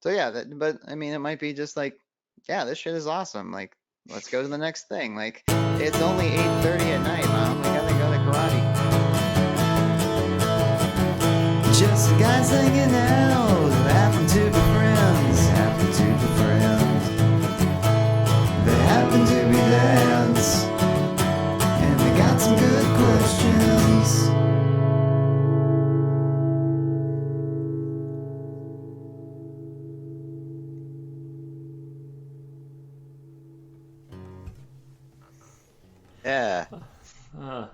So yeah, but I mean, it might be just like, yeah, this shit is awesome. Like, let's go to the next thing. Like, it's only 8:30 at night, Mom. We gotta go to karate. Just guys hanging out, happen to be friends, happen to be friends. They happen to be dads, and they got some good questions. Yeah, Uh,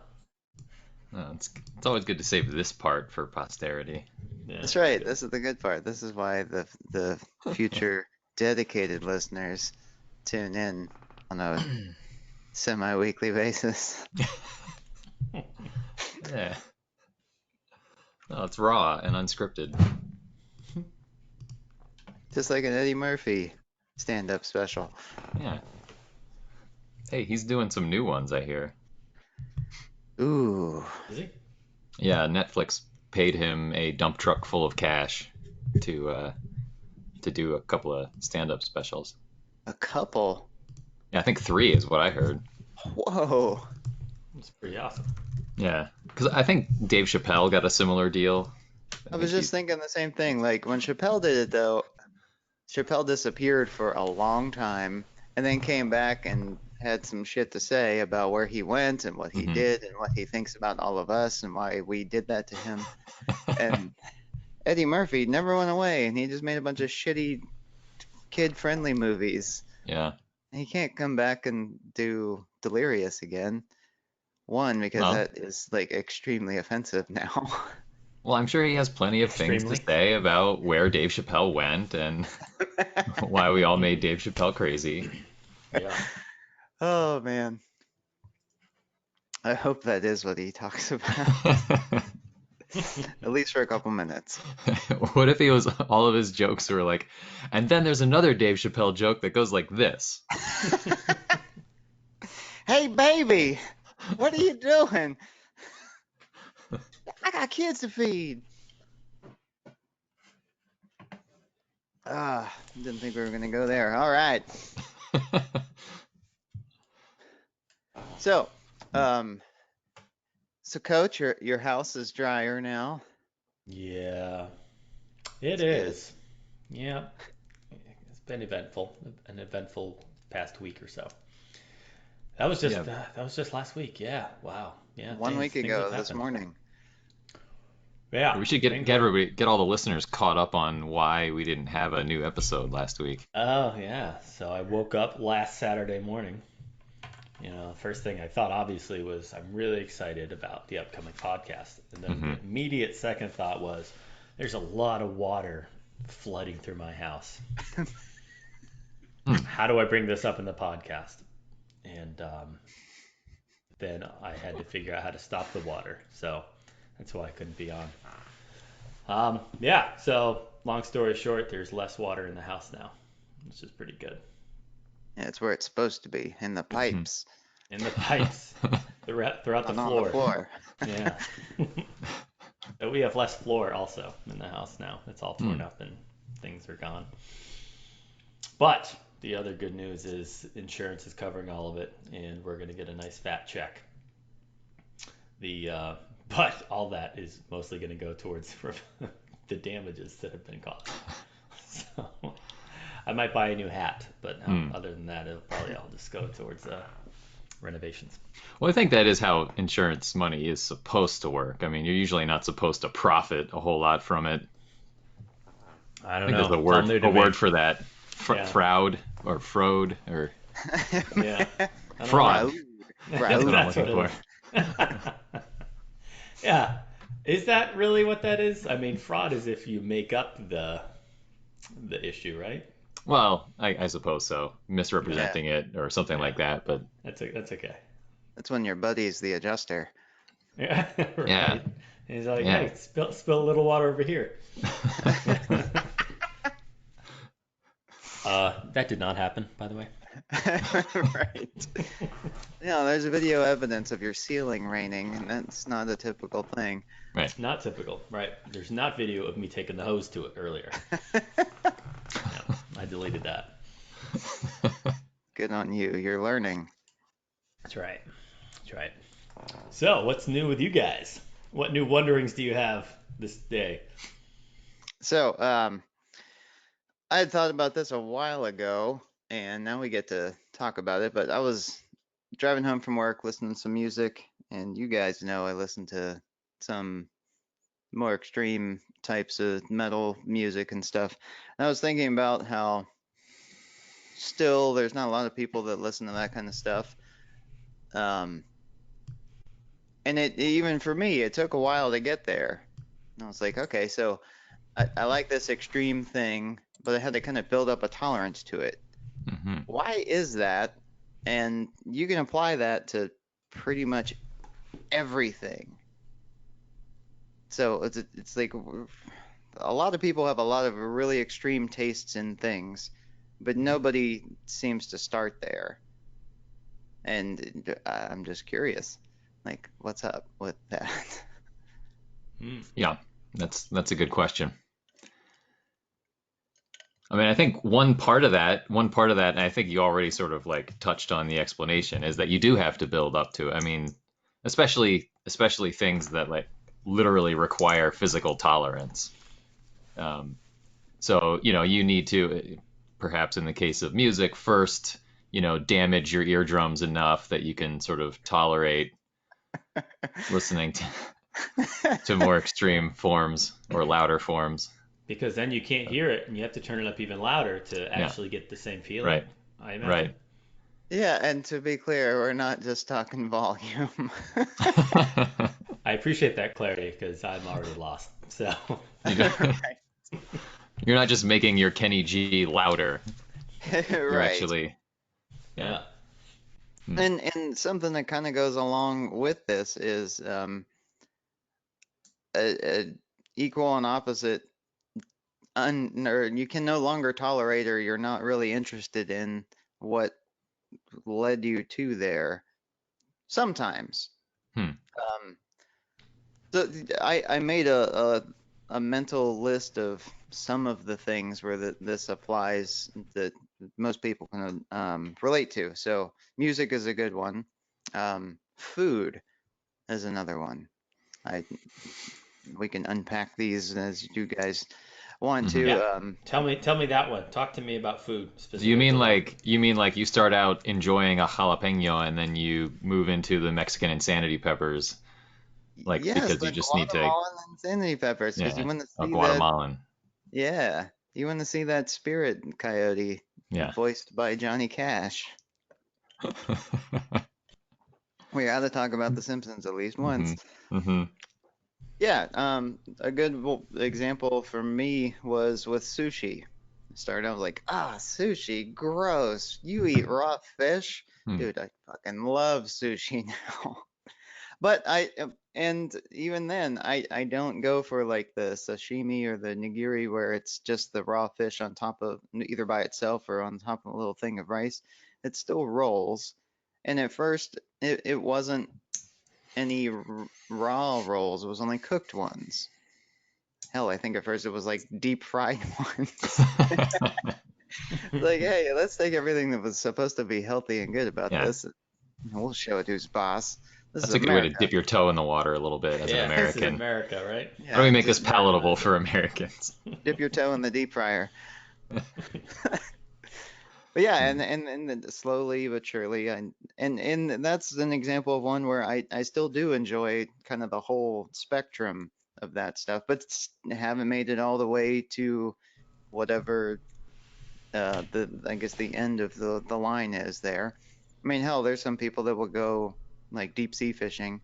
It's always good to save this part for posterity. yeah, that's it's right. good. This is the good part. This is why the future dedicated listeners tune in on a semi-weekly basis. Yeah. No, it's raw and unscripted. Just like an Eddie Murphy stand-up special. Yeah. Hey, he's doing some new ones, I hear. Ooh, Is he? Yeah, Netflix paid him a dump truck full of cash to do a couple of stand-up specials. a couple. Yeah, I think three is what I heard. Whoa. It's pretty awesome. Yeah, because I think Dave Chappelle got a similar deal. I I was think he. just thinking the same thing. Like when Chappelle did it though, Chappelle disappeared for a long time and then came back and had some shit to say about where he went and what he Mhm. did and what he thinks about all of us and why we did that to him. And Eddie Murphy never went away and he just made a bunch of shitty kid-friendly movies. Yeah. He can't come back and do Delirious again. One, because Well, that is like extremely offensive now. well, I'm sure he has plenty of things to Extremely. say about where Dave Chappelle went and why we all made Dave Chappelle crazy. Yeah. Oh man. I hope that is what he talks about, at least for a couple minutes. What if he was all of his jokes were like, and then there's another Dave Chappelle joke that goes like this. Hey, baby, what are you doing? I got kids to feed. Ah, didn't think we were gonna go there. All right. So, um, so Coach, your house is drier now. Yeah, it That's good. is. Yeah, it's been eventful, an eventful past week or so. Yeah, That was just last week. Yeah, wow. Yeah, One week things have ago this happened. morning. Yeah, we should things get were. everybody, get all the listeners caught up on why we didn't have a new episode last week. Oh yeah. So I woke up last Saturday morning. First thing I thought obviously was I'm really excited about the upcoming podcast, and then Hmm. the immediate second thought was there's a lot of water flooding through my house. Hmm. How do I bring this up in the podcast? And then I had to figure out how to stop the water. So that's why I couldn't be on. Yeah, so long story short, there's less water in the house now, which is pretty good. Yeah, it's where it's supposed to be, in the pipes, In the pipes, throughout the not on the floor. floor. Yeah. But we have less floor also in the house now. It's all torn Hmm. up and things are gone. But the other good news is insurance is covering all of it, and we're going to get a nice fat check. The but all that is mostly going to go towards the damages that have been caused. So I might buy a new hat, but Hmm. other than that, it'll probably all just go towards renovations. Well, I think that is how insurance money is supposed to work. I mean, you're usually not supposed to profit a whole lot from it. I I don't think there's know. It's all new a to me. word for that. Yeah, Fraud or fraude or yeah. I don't know. fraud. Fraud. That's what Fraud. I'm That's looking what it for. is. Yeah. Is that really what that is? I mean, fraud is if you make up the issue, right? Well, I suppose so. Yeah. Yeah, Misrepresenting it or something Yeah. like that. But That's okay. that's when your buddy's the adjuster. Yeah. yeah, Right. And he's like, yeah. hey, spill a little water over here. That did not happen, by the way. Right. Yeah, there's video evidence of your ceiling raining, and that's not a typical thing. Right. Not typical, right? There's not video of me taking the hose to it earlier. Good on you. You're learning. That's right. That's right. So, what's new with you guys? What new wonderings do you have this day? So, I had thought about this a while ago, and now we get to talk about it. But I was driving home from work, listening to some music, and you guys know I listen to some more extreme types of metal music and stuff. And I was thinking about how still there's not a lot of people that listen to that kind of stuff. Um, and it even for me, it took a while to get there. And I was like, okay, so I like this extreme thing, but I had to kind of build up a tolerance to it. Hmm. Why is that? And you can apply that to pretty much everything. So it's like a lot of people have a lot of really extreme tastes in things, but nobody seems to start there. And I'm just curious, like, what's up with that? Hmm. Yeah, that's a good question. I mean, I think one part of that, and I think you already sort of like touched on the explanation, is that you do have to build up to it. I mean, especially things that like literally require physical tolerance. Um, so, you need to, perhaps in the case of music, first, damage your eardrums enough that you can sort of tolerate listening to more extreme forms or louder forms. Because then you can't hear it, and you have to turn it up even louder to Yeah, actually get the same feeling. right, I imagine. right. Yeah, and to be clear, we're not just talking volume. I appreciate that clarity because I'm already lost. So, You don't- Right. You're not just making your Kenny G louder. You're Right. actually, yeah. yeah. Hmm. And something that kind of goes along with this is a equal and opposite or you can no longer tolerate or you're not really interested in what led you to there sometimes. Hmm. Um, so I made a mental list of some of the things where this applies that most people can relate to. So music is a good one. Food is another one. I We can unpack these as you guys want Hmm. to. Yeah. Tell me that one. Talk to me about food Do you mean specifically. like you start out enjoying a jalapeno and then you move into the Mexican insanity peppers, like Yes, because you the just need to, Guatemalan insanity peppers, because you yeah, want to a see that. Guatemalan. Yeah, you want to see that spirit coyote Yeah. voiced by Johnny Cash. We got to talk about The Simpsons at least Hmm. once. Hmm. Yeah, a good example for me was with sushi. Started out like, sushi, gross. You eat raw fish? Hmm. Dude, I fucking love sushi now. But and even then, I don't go for like the sashimi or the nigiri where it's just the raw fish on top of either by itself or on top of a little thing of rice. It still rolls. And at first, it wasn't any raw rolls, it was only cooked ones. Hell, I think at first it was like deep fried ones. Like, hey, let's take everything that was supposed to be healthy and good about Yeah, this, and we'll show it who's boss. This is that's a good way to America. dip your toe in the water a little bit as an Yeah, this is American. America, right? How do we Yeah, make this just palatable for Americans? dip your toe in the deep fryer. But yeah, Hmm. and then slowly but surely, and that's an example of one where I still do enjoy kind of the whole spectrum of that stuff, but haven't made it all the way to whatever the I guess the end of the line is there. I mean, hell, there's some people that will go like deep sea fishing,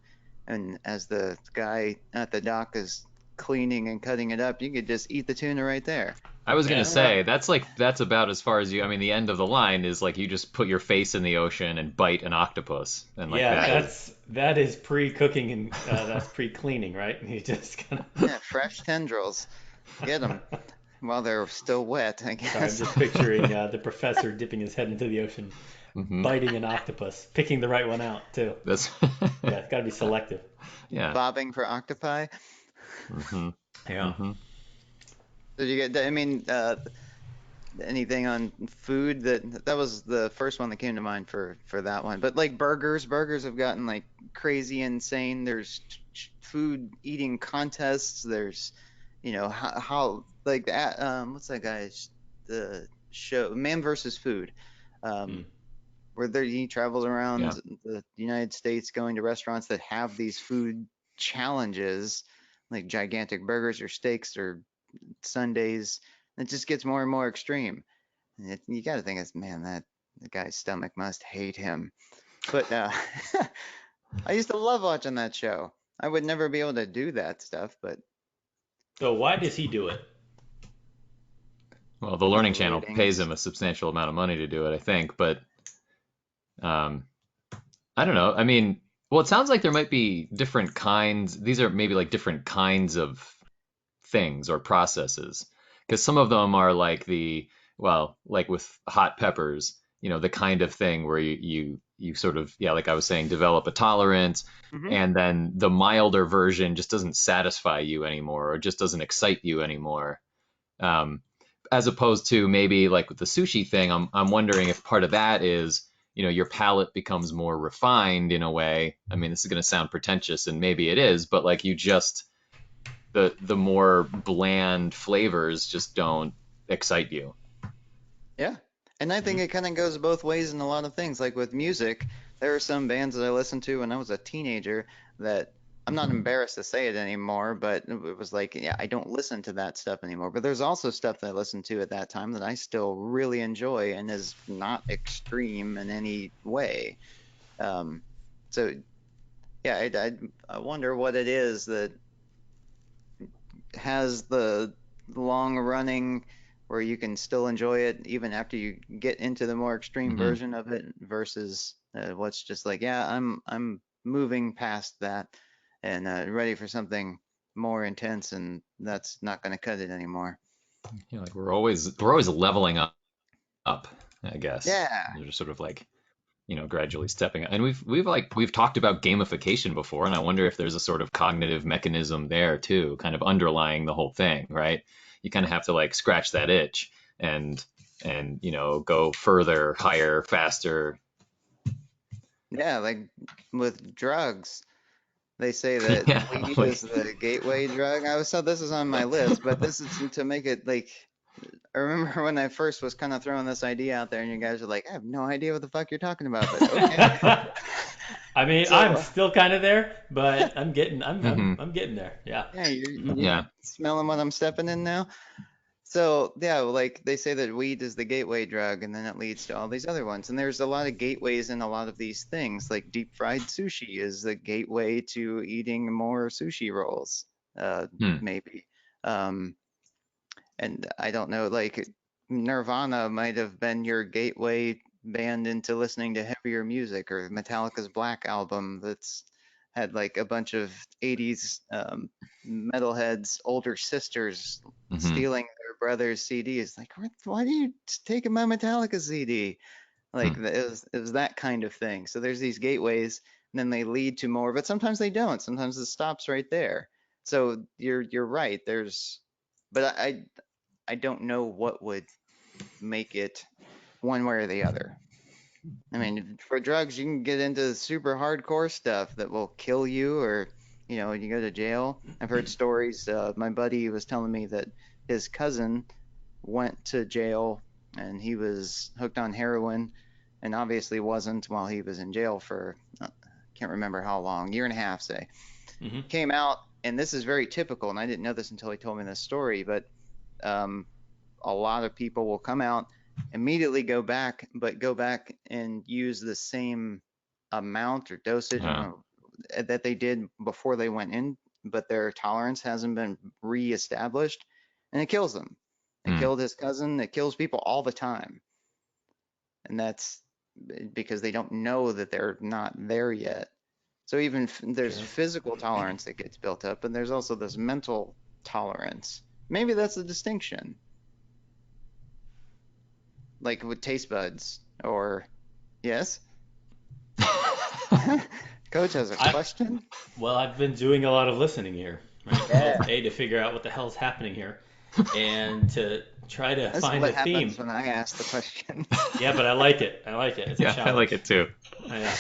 and as the guy at the dock is cleaning and cutting it up, you could just eat the tuna right there. I was gonna Yeah. say that's about as far as you. I mean, the end of the line is like you just put your face in the ocean and bite an octopus, and like Yeah, that Right. is. that is pre-cooking and that's pre-cleaning, right? You just kind Yeah, fresh tendrils. Get them of. while they're still wet, I Sorry, I'm guess. just picturing the professor dipping his head into the ocean, Hmm. biting an octopus, picking the right one out too. That's. Yeah, it's got to be selective. Yeah. Bobbing for octopi. Hmm. Yeah. Hmm. Did you get? I mean, anything on food? That was the first one that came to mind for that one. But like burgers have gotten like crazy insane. There's food eating contests. There's, how like that. What's that guy's the show Man versus Food, Hmm. um, where he travels Yeah. around the United States going to restaurants that have these food challenges, like gigantic burgers or steaks or sundaes. It just gets more and more extreme. And you got to think, it's man, that the guy's stomach must hate him. But I used to love watching that show. I would never be able to do that stuff, but So why does he do it? Well, the Learning Channel pays ratings. him a substantial amount of money to do it, I think. But um, I don't know. I mean, well, it sounds like there might be different kinds. These are maybe like different kinds of things or processes, because some of them are like well, like with hot peppers, the kind of thing where you sort of, yeah, like I was saying, develop a tolerance, Hmm. and then the milder version just doesn't satisfy you anymore or just doesn't excite you anymore. Um, as opposed to maybe like with the sushi thing, I'm wondering if part of that is, your palate becomes more refined in a way. I mean, this is going to sound pretentious, and maybe it is, but like you just the more bland flavors just don't excite you. Yeah. And I think Hmm. it kind of goes both ways in a lot of things. Like with music, there are some bands that I listened to when I was a teenager that I'm not embarrassed to say it anymore, but it was like, yeah, I don't listen to that stuff anymore. But there's also stuff that I listened to at that time that I still really enjoy and is not extreme in any way. Um, so yeah, I wonder what it is that has the long running where you can still enjoy it even after you get into the more extreme Hmm. version of it versus what's just like, yeah, I'm moving past that and ready for something more intense, and that's not going to cut it anymore. Like we're always leveling up, I guess. Yeah. They're just sort of like, gradually stepping up. And we've talked about gamification before, and I wonder if there's a sort of cognitive mechanism there too, kind of underlying the whole thing, right? You kind of have to like scratch that itch and go further, higher, faster. Yeah, like with drugs, they say that Yeah, weed is like the gateway drug. I was, so this is on my list, but this is to make it like, I remember when I first was kind of throwing this idea out there, and you guys are like, I have no idea what the fuck you're talking about, but okay. I mean, I'm So, still kind of there, but I'm getting, I'm, I'm, hmm I'm getting there. Yeah. yeah, you're yeah. smelling what I'm stepping in now. So, yeah, like they say that weed is the gateway drug, and then it leads to all these other ones. And there's a lot of gateways in a lot of these things, like deep fried sushi is the gateway to eating more sushi rolls, Hmm. maybe. Um, and I don't know, like Nirvana might have been your gateway band into listening to heavier music, or Metallica's Black album that's had like a bunch of 80s metalheads, older sisters Hmm. stealing their brother's CDs. Like, why do you take my Metallica CD? Like, Hmm. it was that kind of thing. So there's these gateways, and then they lead to more, but sometimes they don't. Sometimes it stops right there. So you're right. But I don't know what would make it one way or the other. I mean, for drugs, you can get into super hardcore stuff that will kill you, or you go to jail. I've heard stories. My buddy was telling me that his cousin went to jail and he was hooked on heroin, and obviously wasn't while he was in jail for can't remember how long, year and a half, say. Hmm. Came out, and this is very typical, and I didn't know this until he told me this story, but um, a lot of people will come out, immediately go back, but go back and use the same amount or dosage, I don't Yeah. know, that they did before they went in, but their tolerance hasn't been reestablished, and it kills them. It Hmm. killed his cousin. It kills people all the time, and that's because they don't know that they're not there yet. So even there's Okay. physical tolerance that gets built up, and there's also this mental tolerance. Maybe that's the distinction, like with taste buds, or yes. Coach has a I question. Well, I've been doing a lot of listening here, right? Both Yeah. A, to figure out what the hell's happening here, and to try to This is find what a theme. happens when I ask the question. Yeah, but I like it. I like it. It's a Yeah, I like challenge. it too. Yeah.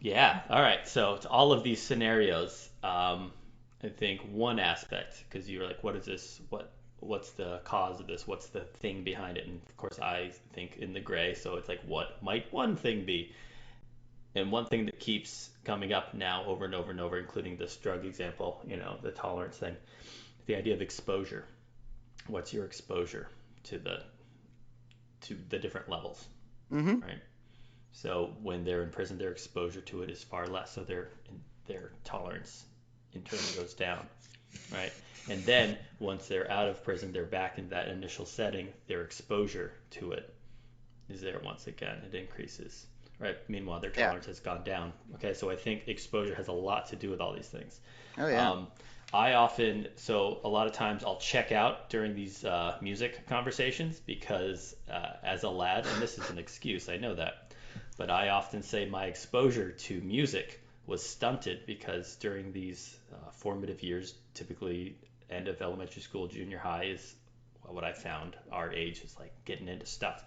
Yeah. All right. So to all of these scenarios, I think one aspect, because you were like, what is this? What's the cause of this? What's the thing behind it? And of course, I think in the gray. So it's like, what might one thing be? And one thing that keeps coming up now over and over and over, including this drug example, the tolerance thing, the idea of exposure. What's your exposure to the different levels, Hmm. right? So when they're in prison, their exposure to it is far less, so their tolerance in turn goes down, right? And then once they're out of prison, they're back in that initial setting. Their exposure to it is there once again. It increases, right? Meanwhile, their Yeah. tolerance has gone down. Okay, so I think exposure has a lot to do with all these things. Oh yeah. Um, I often, so a lot of times I'll check out during these music conversations because as a lad, and this is an excuse, I know that, but I often say my exposure to music was stunted because during these formative years, typically end of elementary school, junior high is what I found our age is like getting into stuff.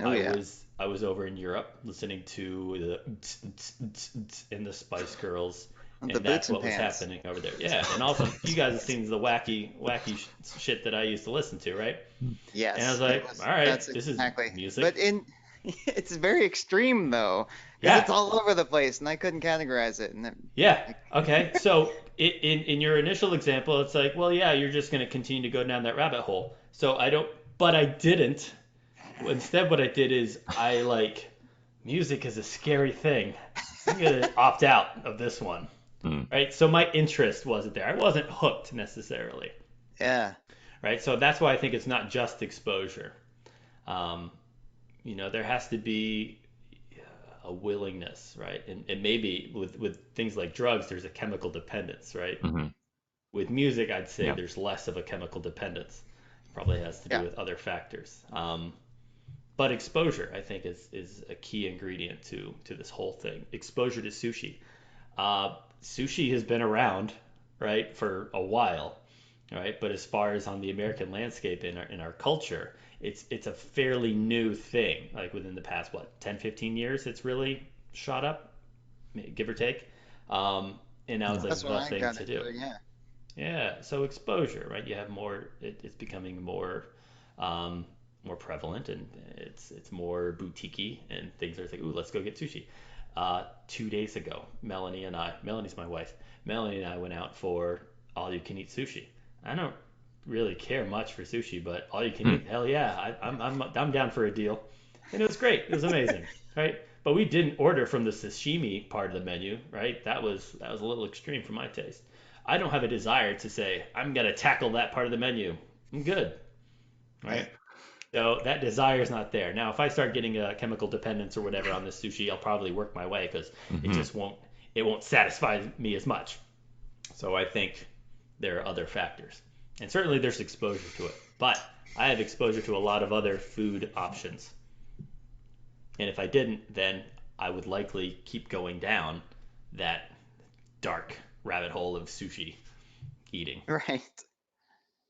Oh I yeah. was I was over in Europe listening to the in the Spice Girls, The and boots that's and what was pants. happening over there. Yeah, and also you guys have seen the wacky shit that I used to listen to, right? And I was Yes, it like, was. all That's right, this is exactly. But music. it's very extreme though, because Yeah, it's all over the place, and I couldn't categorize it. And yeah. like, Okay, so in your initial example, it's like, well, yeah, you're just gonna continue to go down that rabbit hole. So I don't, but I didn't. Instead, what I did is I like music is a scary thing. I'm gonna opt out of this one, Hmm. right? So my interest wasn't there. I wasn't hooked necessarily, yeah, right? So that's why I think it's not just exposure. Um, there has to be a willingness, right? And maybe with things like drugs, there's a chemical dependence, right? Hmm. With music, I'd say Yeah. there's less of a chemical dependence. Probably has to do yeah. with other factors. But exposure, I think, is a key ingredient to this whole thing. Exposure to sushi. Sushi has been around, right, for a while, right? But as far as on the American landscape in our culture, it's a fairly new thing. Like within the past, what, 10, 15 years, it's really shot up, give or take. And now it's Yeah. like That's what the I thing got to do. into it. Yeah. Yeah, so exposure, right? You have more. It's becoming um, more prevalent, and it's more boutiquey, and things are like, ooh, let's go get sushi. 2 days ago, Melanie's my wife. Melanie and I went out for all you can eat sushi. I don't really care much for sushi, but all you can Hmm. eat, hell yeah, I'm down for a deal, and it was great. It was amazing, right? But we didn't order from the sashimi part of the menu, right? That was a little extreme for my taste. I don't have a desire to say I'm gonna tackle that part of the menu. I'm good, right? Right. So that desire is not there. Now, if I start getting a chemical dependence or whatever on this sushi, I'll probably work my way because it Hmm. just won't satisfy me as much. So I think there are other factors, and certainly there's exposure to it. But I have exposure to a lot of other food options, and if I didn't, then I would likely keep going down that dark rabbit hole of sushi eating. Right.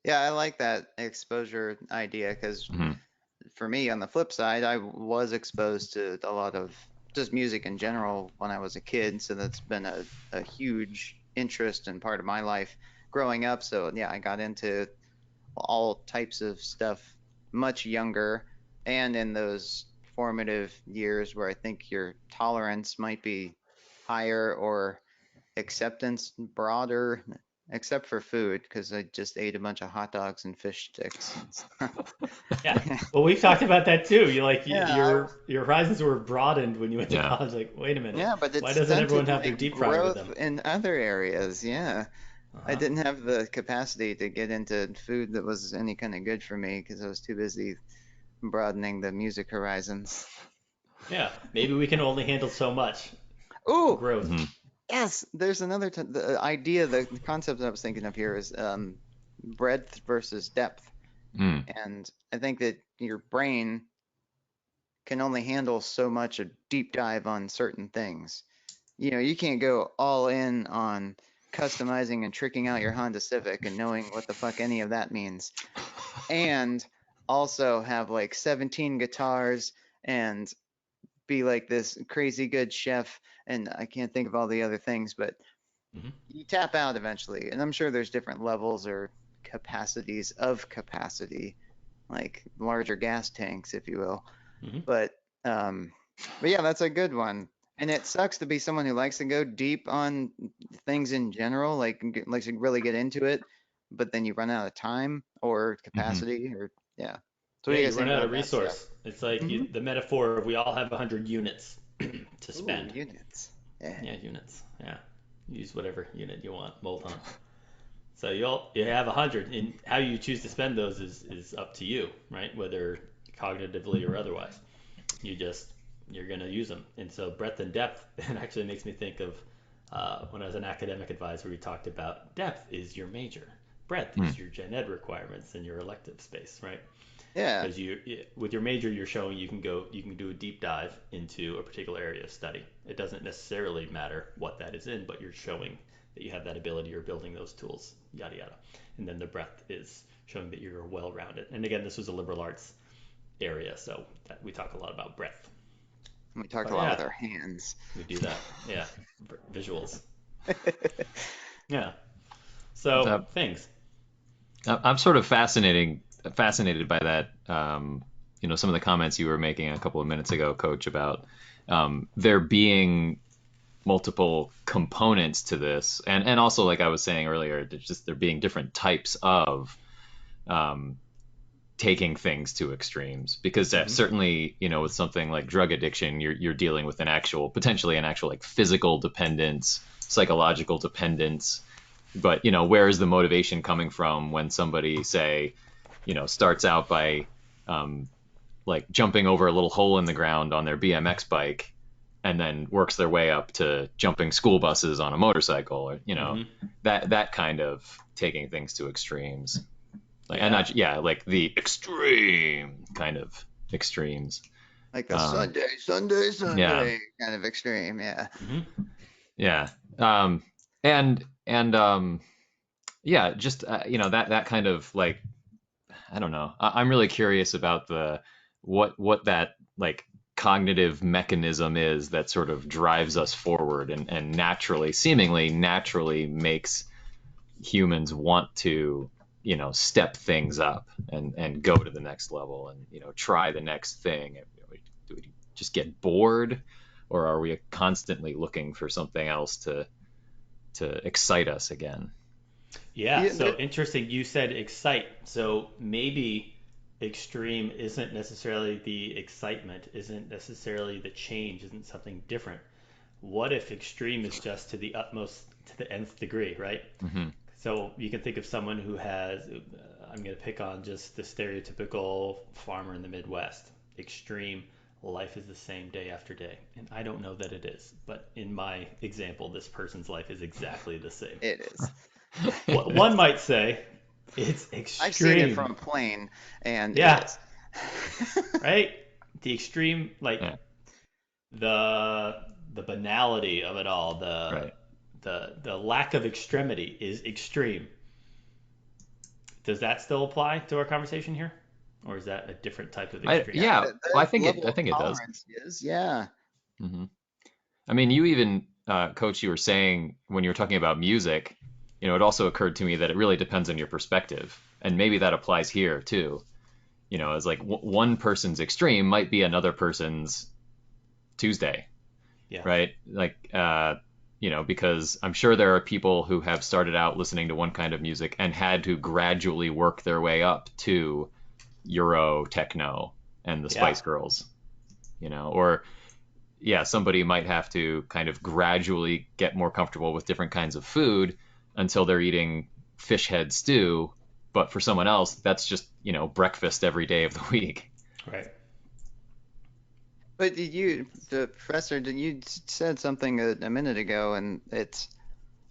Yeah, I like that exposure idea because Hmm. for me, on the flip side, I was exposed to a lot of just music in general when I was a kid. So that's been a huge interest and part of my life growing up. So yeah, I got into all types of stuff much younger and in those formative years where I think your tolerance might be higher or acceptance broader, except for food, because I just ate a bunch of hot dogs and fish sticks and stuff. Yeah. Well, we've talked about that too. You like Yeah, your horizons were broadened when you went to Yeah. college. Like, wait a minute, yeah, but it why doesn't everyone stunted have my their deep fryer with growth them? in other areas. Yeah, I Uh-huh. didn't have the capacity to get into food that was any kind of good for me because I was too busy broadening the music horizons. Yeah. Maybe we can only handle so much Ooh, growth. Hmm. yes, there's another the idea, the concept that I was thinking of here is breadth versus depth. Hmm. And I think that your brain can only handle so much a deep dive on certain things. You know, you can't go all in on customizing and tricking out your Honda Civic and knowing what the fuck any of that means, and also have like 17 guitars and be like this crazy good chef, and I can't think of all the other things, but Hmm. you tap out eventually. And I'm sure there's different levels or capacities of capacity, like larger gas tanks, if you will. Hmm. But um, but yeah, that's a good one. And it sucks to be someone who likes to go deep on things in general, like likes to really get into it, but then you run out of time or Hmm. capacity, or yeah. So what Yeah, do you you guys run think out about of that stuff? resource. It's like Hmm. the metaphor of we all have 100 units to Ooh, spend. units. Yeah. Yeah, units. Yeah, use whatever unit you want. Bolt on. So you have 100, and how you choose to spend those is up to you, right? Whether cognitively or otherwise. You just you're gonna use them. And so breadth and depth, it actually makes me think of when I was an academic advisor. We talked about depth is your major, breadth is your gen ed requirements and your elective space, right? Yeah. Because you with your major you're showing you can do a deep dive into a particular area of study. It doesn't necessarily matter what that is in, but you're showing that you have that ability, you're building those tools, yada yada. And then the breadth is showing that you're well rounded. And again, this was a liberal arts area, so that we talk a lot about breadth. We talked a But lot yeah, with our hands. we do that. Yeah, visuals. Yeah. So Uh, things. I'm sort of fascinated by that. Some of the comments you were making a couple of minutes ago, Coach, about there being multiple components to this, and also like I was saying earlier, there's just there being different types of um, taking things to extremes. Because Hmm. certainly, with something like drug addiction, you're dealing with potentially an actual like physical dependence, psychological dependence. But where is the motivation coming from when somebody say starts out by um, like jumping over a little hole in the ground on their BMX bike and then works their way up to jumping school buses on a motorcycle, or Hmm. that kind of taking things to extremes, like, and Yeah. not, yeah, like the extreme kind of extremes. Like the um Sunday, Sunday, yeah, Sunday kind of extreme. Yeah. Hmm. yeah. And yeah, just that kind of like, I don't know. I'm really curious about the what that like cognitive mechanism is that sort of drives us forward and seemingly naturally makes humans want to step things up and go to the next level and try the next thing. Do we just get bored, or are we constantly looking for something else to excite us again? Yeah, Yeah. so interesting. You said excite. So maybe extreme isn't necessarily the excitement, isn't necessarily the change, isn't something different. What if extreme is just to the utmost, to the nth degree, right? Hmm. So you can think of someone who has, I'm going to pick on just the stereotypical farmer in the Midwest. Extreme, life is the same day after day. And I don't know that it is, but in my example, this person's life is exactly the same. It is. What one might say, it's I've seen it extreme. from a plane, and it Yeah, is. right? The extreme, like Yeah, the the banality of it all, right. the lack of extremity is extreme. Does that still apply to our conversation here? Or is that a different type of extreme? Yeah, Yeah, well, that level I of think it does. tolerance is. Yeah. Hmm. I mean, you even, Coach, you were saying when you were talking about music, it also occurred to me that it really depends on your perspective, and maybe that applies here too. As like one person's extreme might be another person's Tuesday, Yeah. right? Like, because I'm sure there are people who have started out listening to one kind of music and had to gradually work their way up to Euro techno and the Yeah. Spice Girls, or yeah, somebody might have to kind of gradually get more comfortable with different kinds of food until they're eating fish head stew. But for someone else, that's just, breakfast every day of the week. Right. But the professor, you said something a minute ago, and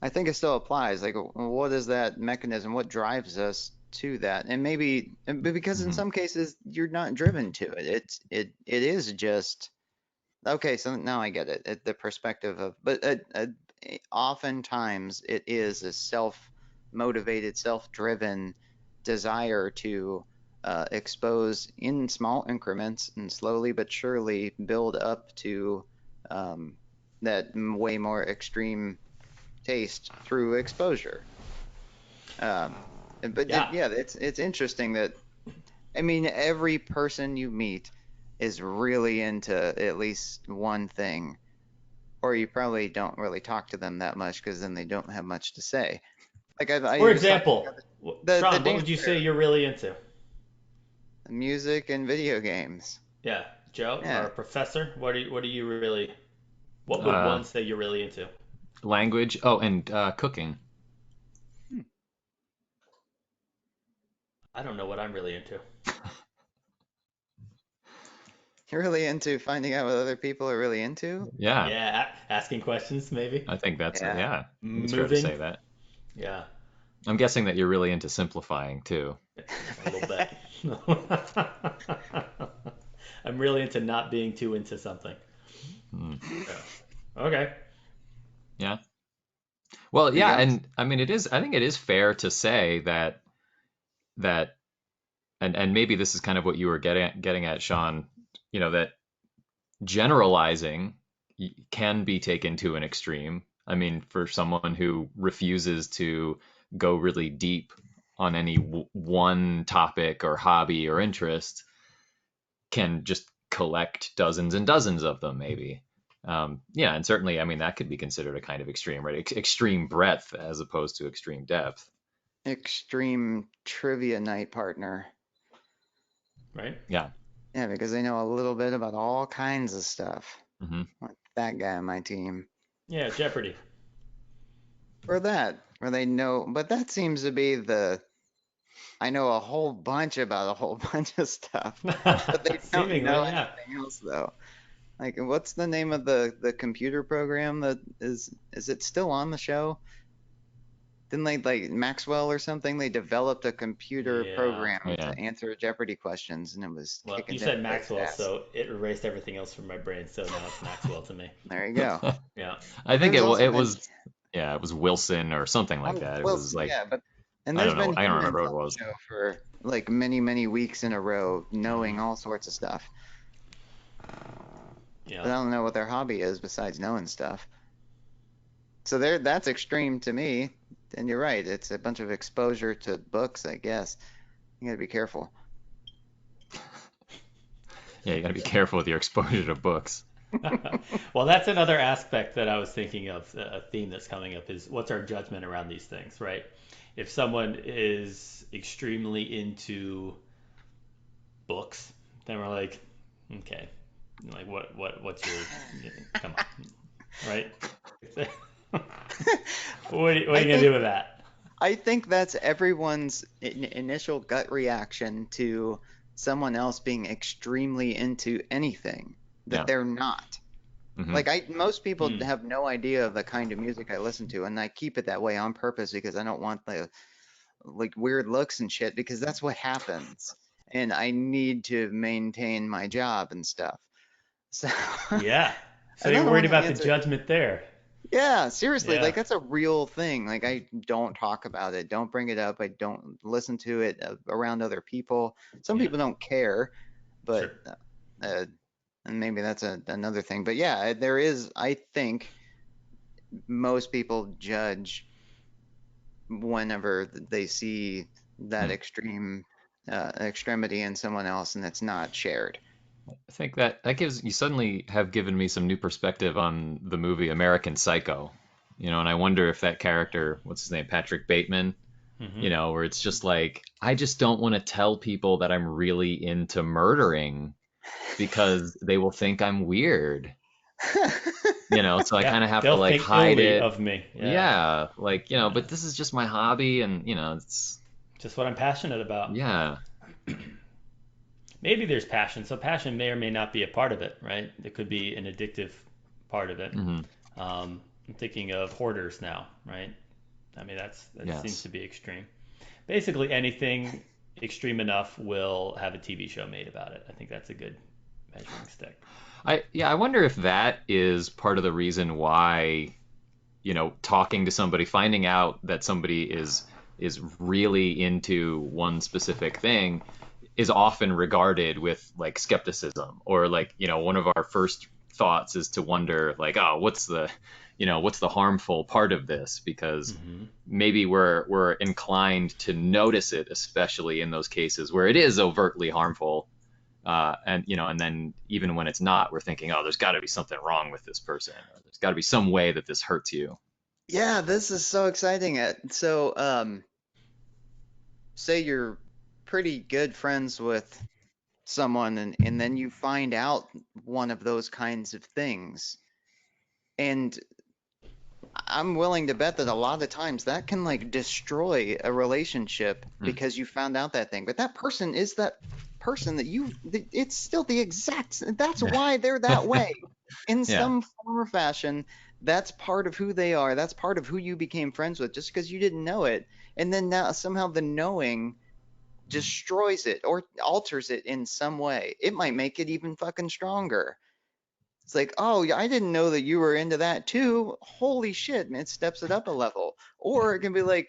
I think it still applies. Like, what is that mechanism? What drives us to that? And maybe, but because in Hmm. some cases you're not driven to it. It is just okay. So now I get it. The perspective of, but oftentimes it is a self-motivated, self-driven desire to expose in small increments and slowly but surely build up to um, that way more extreme taste through exposure. Um, but Yeah. yeah, it's interesting that I mean every person you meet is really into at least one thing, or you probably don't really talk to them that much because then they don't have much to say. Like I For was talking example, about the Sean, what dance would you say player, you're really into? music and video games. Yeah, Joe, Yeah. our professor. What are you really? What would Uh, one say you're really into? language. Oh, and cooking. Hmm. I don't know what I'm really into. You're really into finding out what other people are really into? Yeah, Yeah, asking questions maybe. I think that's Yeah. yeah. It's fair to Moving. say that. Yeah, I'm guessing that you're really into simplifying too. a little bit. I'm really into not being too into something. Hmm. Yeah. Okay. Yeah. Well, To be yeah, honest, and I mean it is I think it is fair to say that and maybe this is kind of what you were getting at, Sean, that generalizing can be taken to an extreme. I mean, for someone who refuses to go really deep on any one topic or hobby or interest, can just collect dozens and dozens of them, maybe. Yeah, and certainly, I mean, that could be considered a kind of extreme, right? Extreme breadth as opposed to extreme depth. extreme trivia night partner. Right. Yeah. Yeah, because they know a little bit about all kinds of stuff. Hmm. Like that guy on my team. Yeah, Jeopardy. Or that, where they know, but that seems to be I know a whole bunch about a whole bunch of stuff, but they don't know Seemingly, yeah. anything else though. Like, what's the name of the computer program that is it still on the show? Didn't they like Maxwell or something? They developed a computer Yeah. Oh, program yeah. to answer Jeopardy questions, and it was Well, kicking you said everybody's Maxwell, ass. so it erased everything else from my brain. So now it's Maxwell to me. There you go. Yeah. I think There's it also been was yeah, it was Wilson or something like Oh, that. It was Wilson, like yeah, but and I there's don't know. been I don't humans remember what on it the was. show for like many, many weeks in a row, knowing Hmm. all sorts of stuff. Yeah. But I don't know what their hobby is besides knowing stuff. So that's extreme to me. And you're right, it's a bunch of exposure to books, I guess. You gotta be careful. Yeah, you got to be careful with your exposure to books. Well, that's another aspect that I was thinking of. A theme that's coming up is what's our judgment around these things, right? If someone is extremely into books, then we're like, okay, like what's your, come on, right? What are I you gonna do think with that? I think that's everyone's initial gut reaction to someone else being extremely into anything that Yeah. they're not. Hmm. Like most people Hmm. have no idea of the kind of music I listen to, and I keep it that way on purpose because I don't want the like weird looks and shit because that's what happens. And I need to maintain my job and stuff. So Yeah. So I you're don't worried want to about the answer. judgment there. Yeah, seriously, Yeah. like that's a real thing. Like I don't talk about it, don't bring it up, I don't listen to it around other people. Some Yeah. people don't care, Sure. but uh, and maybe that's another thing. But yeah, there is, I think most people judge whenever they see that Hmm. extreme extremity in someone else and it's not shared. I think that gives you suddenly have given me some new perspective on the movie American Psycho. And I wonder if that character, what's his name, Patrick Bateman, Hmm. where it's just like I just don't want to tell people that I'm really into murdering because they will think I'm weird. So I Yeah. kind of have to They'll like think hide illy it. of me. Yeah. Yeah, like, Yeah. but this is just my hobby and it's Just what I'm passionate about. yeah. Maybe there's passion. So passion may or may not be a part of it, right? It could be an addictive part of it. Hmm. I'm thinking of hoarders now, right? I mean, that seems Yes. to be extreme. Basically, anything extreme enough will have a TV show made about it. I think that's a good measuring stick. I wonder if that is part of the reason why, talking to somebody, finding out that somebody is really into one specific thing is often regarded with like skepticism, or like, one of our first thoughts is to wonder like, oh, what's the harmful part of this? Because Mm-hmm. maybe we're inclined to notice it, especially in those cases where it is overtly harmful. And then even when it's not, we're thinking, oh, there's got to be something wrong with this person, or there's got to be some way that this hurts you. Yeah, this is so exciting. So, say you're pretty good friends with someone, and then you find out one of those kinds of things. And I'm willing to bet that a lot of times that can like destroy a relationship because you found out that thing. But that person is that person that it's still the exact, that's why they're that way in Yeah. some form or fashion. That's part of who they are. That's part of who you became friends with just because you didn't know it. And then now somehow the knowing destroys it or alters it in some way. It might make it even fucking stronger. It's like, oh, yeah, I didn't know that you were into that too. Holy shit, man, it steps it up a level. Or it can be like,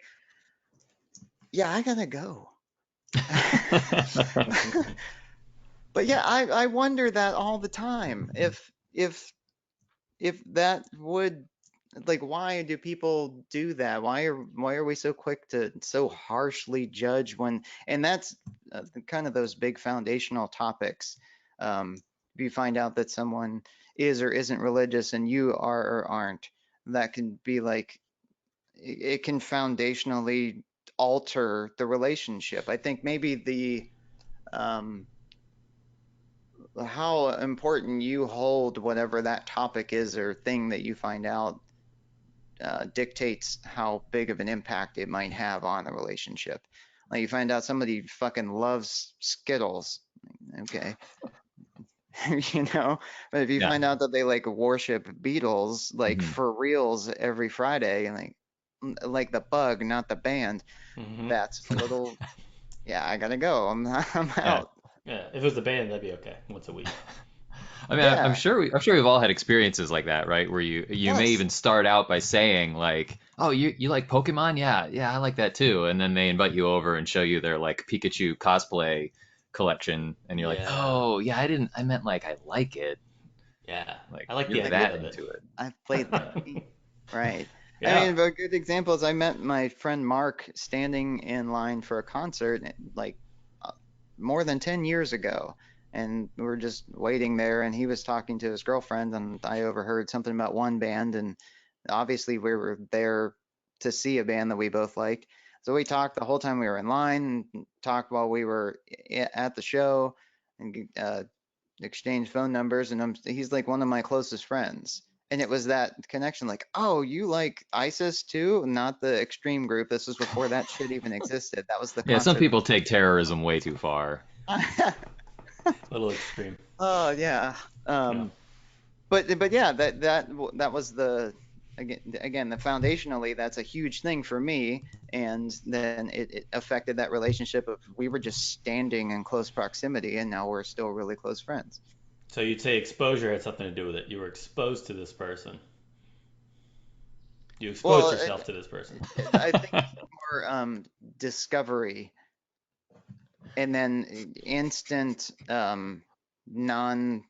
yeah, I gotta go. But yeah, I wonder that all the time. If that would, like, why do people do that? Why are we so quick to so harshly judge when, and that's kind of those big foundational topics. If you find out that someone is or isn't religious and you are or aren't, that can be like, it can foundationally alter the relationship. I think maybe um, how important you hold whatever that topic is or thing that you find out dictates how big of an impact it might have on the relationship. Like you find out somebody fucking loves Skittles, okay, but if you Yeah. find out that they like worship Beatles, like Mhm. for reals every Friday, and like the bug, not the band, Mm-hmm. that's a little, yeah, I gotta go. I'm Yeah. out. Yeah, if it was a band, that'd be okay. Once a week. I mean, I'm Yeah. sure we've all had experiences like that, right? Where you may Yes. even start out by saying like, "Oh, you like Pokemon? Yeah, I like that too." And then they invite you over and show you their like Pikachu cosplay collection, and you're like, Yeah. "Oh, yeah, I meant like I like it. Yeah. Like I like the you're idea that of it. into it." I've played the Yeah. game. Right. I Yeah. mean, a good example is I met my friend Mark standing in line for a concert like uh, more than 10 years ago. And we were just waiting there, and he was talking to his girlfriend, and I overheard something about one band. And obviously, we were there to see a band that we both liked. So we talked the whole time we were in line, and talked while we were at the show, and exchanged phone numbers. And he's like one of my closest friends. And it was that connection, like, oh, you like ISIS too? Not the extreme group. This was before that shit even existed. That was the Yeah, some concert. people take terrorism way too far. A little extreme. Oh yeah. Yeah. But yeah, that was the, again the foundationally that's a huge thing for me. And then it affected that relationship of we were just standing in close proximity, and now we're still really close friends. So you'd say exposure had something to do with it. You were exposed to this person. You exposed Well, yourself to this person. I think it's more discovery, and then instant non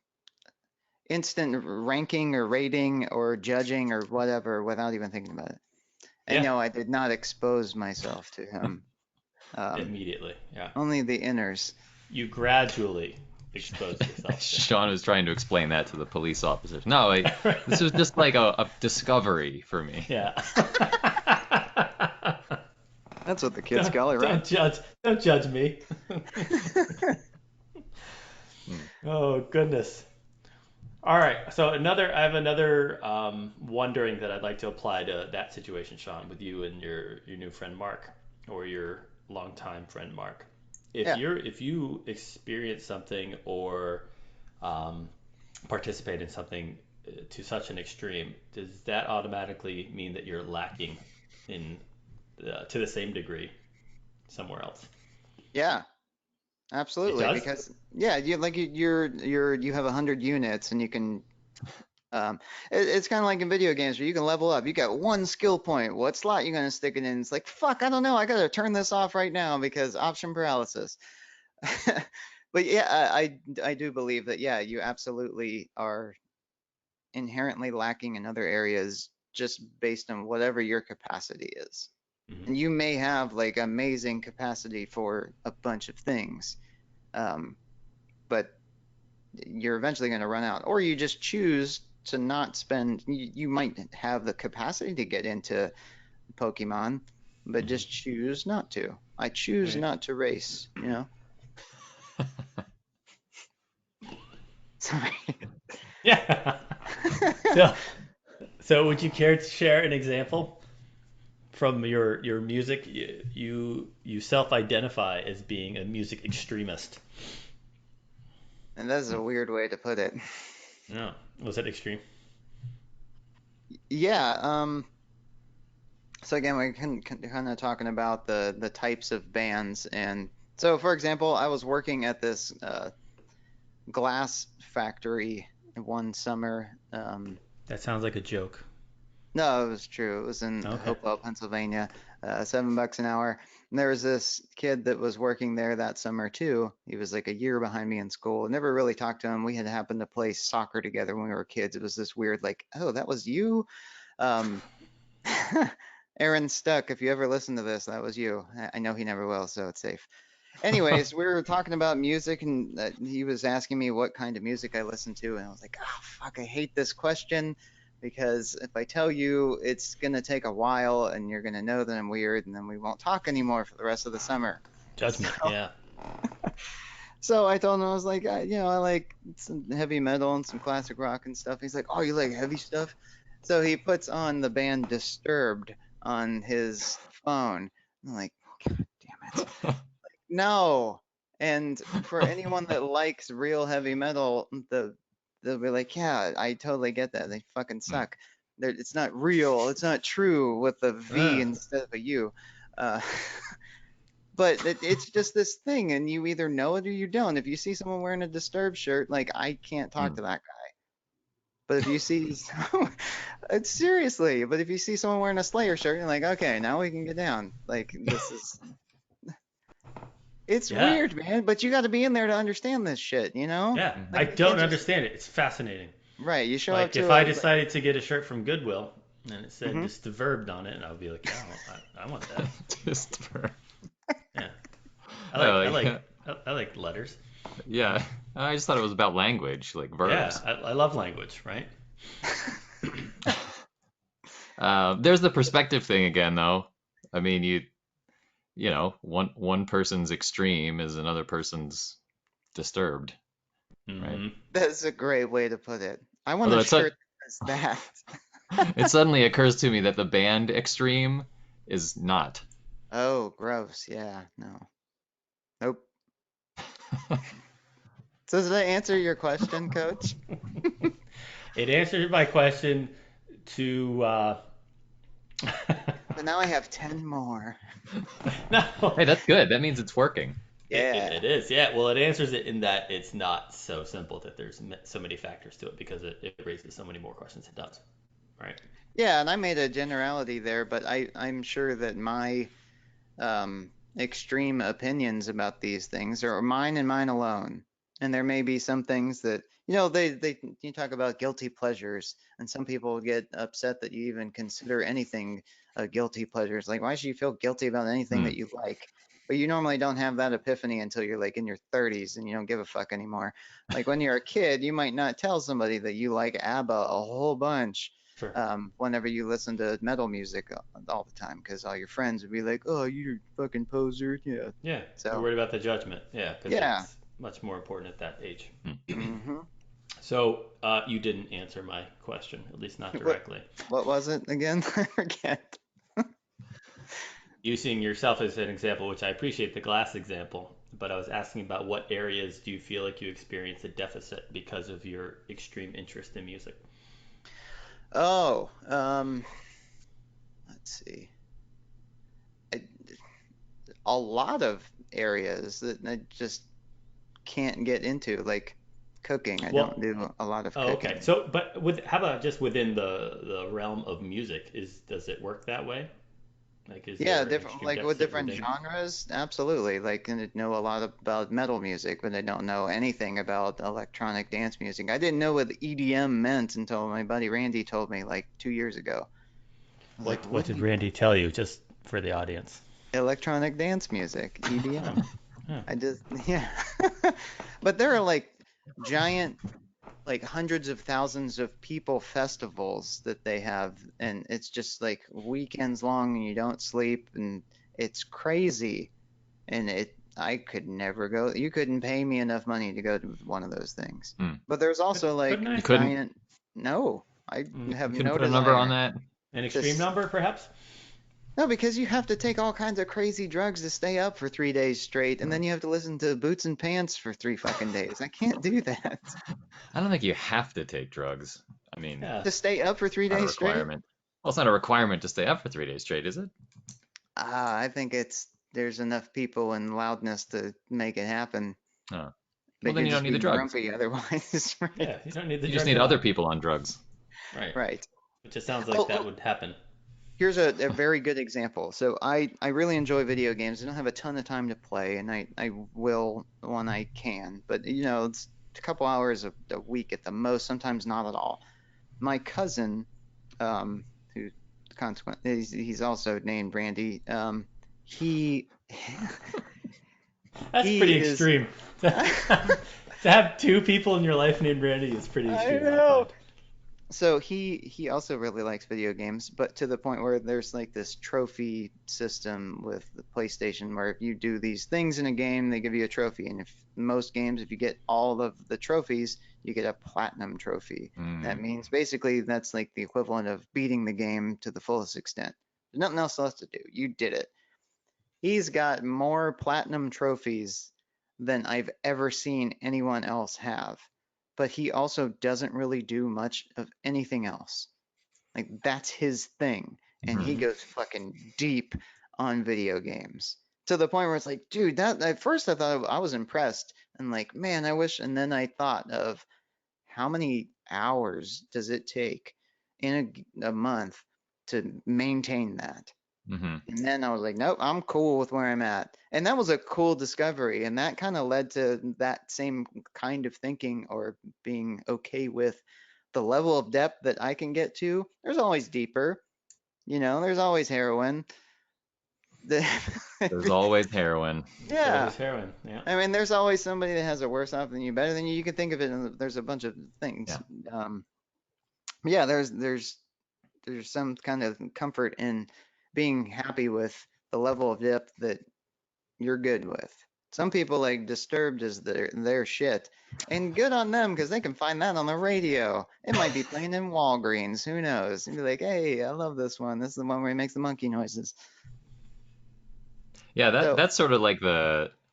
instant ranking or rating or judging or whatever without even thinking about it. And Yeah. no, I did not expose myself to him. Immediately. Yeah. Only the inners. You gradually exposed yourself to. Sean was trying to explain that to the police officers. No, this was just like a discovery for me. Yeah. That's what the kids call it, Don't right? judge. Don't judge me. Oh goodness. All right. So I have another wondering that I'd like to apply to that situation, Sean, with you and your new friend Mark, or your longtime friend Mark. Yeah. If you experience something or um, participate in something to such an extreme, does that automatically mean that you're lacking in to the same degree somewhere else? Yeah, It absolutely. does. Because yeah, you have 100 units, and you can Um, it's kind of like in video games where you can level up. You got one skill point. What slot you gonna stick it in? It's like, fuck, I don't know. I gotta turn this off right now because option paralysis. But yeah, I do believe that, yeah, you absolutely are inherently lacking in other areas just based on whatever your capacity is. Mhm. And you may have like amazing capacity for a bunch of things, um, but you're eventually going to run out, or you just choose to not spend. You might have the capacity to get into Pokemon, but Mhm. just choose not to. I choose Right. not to race, you know? Sorry. Yeah. So, so would you care to share an example from your music? You self-identify as being a music extremist. And that's a weird way to put it. No, was it extreme? Yeah, so again, we're kind of talking about the types of bands, and so for example, I was working at this glass factory one summer. That sounds like a joke. No, it was true. It was in Okay. Hopewell, Pennsylvania, $7 an hour. And there was this kid that was working there that summer too. He was like a year behind me in school. Never really talked to him. We had happened to play soccer together when we were kids. It was this weird, like, oh, that was you. Um, Aaron Stuck, if you ever listen to this, that was you. I know he never will, so it's safe. Anyways, we were talking about music, and he was asking me what kind of music I listen to, and I was like, "Oh fuck, I hate this question because if I tell you, it's gonna take a while, and you're gonna know that I'm weird, and then we won't talk anymore for the rest of the summer." Judgment. So, Yeah. so I told him I was like, I like some heavy metal and some classic rock and stuff. He's like, "Oh, you like heavy stuff?" So he puts on the band Disturbed on his phone. I'm like, God damn it. No. And for anyone that likes real heavy metal, they'll be like, yeah, I totally get that. They fucking Hmm. suck. It's not real. It's not true with a V Uh, instead of a U. Uh, but it's just this thing, and you either know it or you don't. If you see someone wearing a Disturbed shirt, like I can't talk Hmm. to that guy. But if you see, it's seriously. But if you see someone wearing a Slayer shirt, you're like, okay, now we can get down. Like this is It's yeah. weird, man, but you got to be in there to understand this shit, you know? Yeah. Mhm. I Like you don't can't just understand it. It's fascinating. right. You show up Like if to I a decided to get a shirt from Goodwill and it said hmm just the verb on it, and I would be like, yeah, I want that. Just for, Yeah. I oh, like I like like, I like letters. yeah. I just thought it was about language, like Yeah. verbs. I love language, right? There's the perspective thing again, though. I mean, one person's extreme is another person's disturbed, right? Hmm. That's a great way to put it. I want Although a shirt that says that. it suddenly occurs to me that the band Extreme is not. Oh, gross. Yeah, no. Nope. So does that answer your question, Coach? It answered my question to But now I have 10 more. no. Hey, that's good. That means it's working. Yeah. It is, yeah. Well, it answers it in that it's not so simple that there's so many factors to it because it raises so many more questions it does, right? Yeah, and I made a generality there, but I'm sure that my extreme opinions about these things are mine and mine alone. And there may be some things that, they you talk about guilty pleasures, and some people get upset that you even consider anything a guilty pleasure. It's like, why should you feel guilty about anything Hmm. that you like? But you normally don't have that epiphany until you're like in your 30s and you don't give a fuck anymore. Like when you're a kid, you might not tell somebody that you like ABBA a whole bunch Sure. whenever you listen to metal music all the time, because all your friends would be like, "Oh, you're a fucking poser." Yeah. Yeah, you're So, worried about the judgment. Yeah, because yeah. it's much more important at that age. hmm So you didn't answer my question, at least not What directly. what was it again? I forget. Using yourself as an example, which I appreciate the glass example, but I was asking about what areas do you feel like you experience a deficit because of your extreme interest in music? Oh, let's see. I, a lot of areas that I just can't get into. Like, cooking. I Well, don't do a lot of oh, cooking. okay. So, but how about just within the realm of music? Does it work that way? Like, is Yeah, there different extreme like with depths that different within? genres, absolutely. Like, and I know a lot about metal music, but I don't know anything about electronic dance music. I didn't know what EDM meant until my buddy Randy told me like 2 years ago. I was like, What what do did you Randy tell you? Just for the audience. electronic dance music, Huh. EDM. Huh. I just yeah. But there are like giant like hundreds of thousands of people festivals that they have, and it's just like weekends long and you don't sleep, and it's crazy. And I could never go. You couldn't pay me enough money to go to one of those things. Hmm. But there's also Couldn't like You I? couldn't giant, no, I you have couldn't no put a number on desire that? An to extreme number, perhaps? no, because you have to take all kinds of crazy drugs to stay up for 3 days straight, and then you have to listen to Boots and Pants for 3 fucking days. I can't do that. I don't think you have to take drugs. I mean, Yeah. To stay up for three not a days straight? requirement. Well, it's not a requirement to stay up for 3 days straight, is it? I think there's enough people and loudness to make it happen. Oh. But Well, then you'd you don't just need be the drugs. grumpy otherwise, right? Yeah. You don't need the You just drugs need at other all. people on drugs. Right. Right. It just sounds like Oh, that would happen. here's a very good example. So I really enjoy video games. I don't have a ton of time to play, and I will when I can. But it's a couple hours a week at the most, sometimes not at all. My cousin, who consequently he's also named Randy, he That's he pretty is. extreme. To have two people in your life named Randy is pretty I extreme, I know. find. So he also really likes video games, but to the point where there's like this trophy system with the PlayStation where if you do these things in a game, they give you a trophy. And if most games, if you get all of the trophies, you get a platinum trophy. That Mm. means basically that's like the equivalent of beating the game to the fullest extent. There's nothing else left to do. You did it. He's got more platinum trophies than I've ever seen anyone else have. But he also doesn't really do much of anything else. Like that's his thing. And he Mhm. goes fucking deep on video games. To the point where it's like, dude, that at first I thought I was impressed and like, man, I wish and then I thought of how many hours does it take in a month to maintain that? Mhm. And then I was like, nope, I'm cool with where I'm at. And that was a cool discovery. And that kind of led to that same kind of thinking or being okay with the level of depth that I can get to. There's always deeper, there's always heroin. The- There's always heroin. It's yeah. always heroin. Yeah. I mean, there's always somebody that has it worse off than you, better than you. You can think of it, and there's a bunch of things. Yeah. Yeah, there's some kind of comfort in being happy with the level of depth that you're good with. Some people like Disturbed is their shit, and good on them because they can find that on the radio. It might be playing in Walgreens, who knows? And be like, hey, I love this one. This is the one where he makes the monkey noises. Yeah, So that's sort of like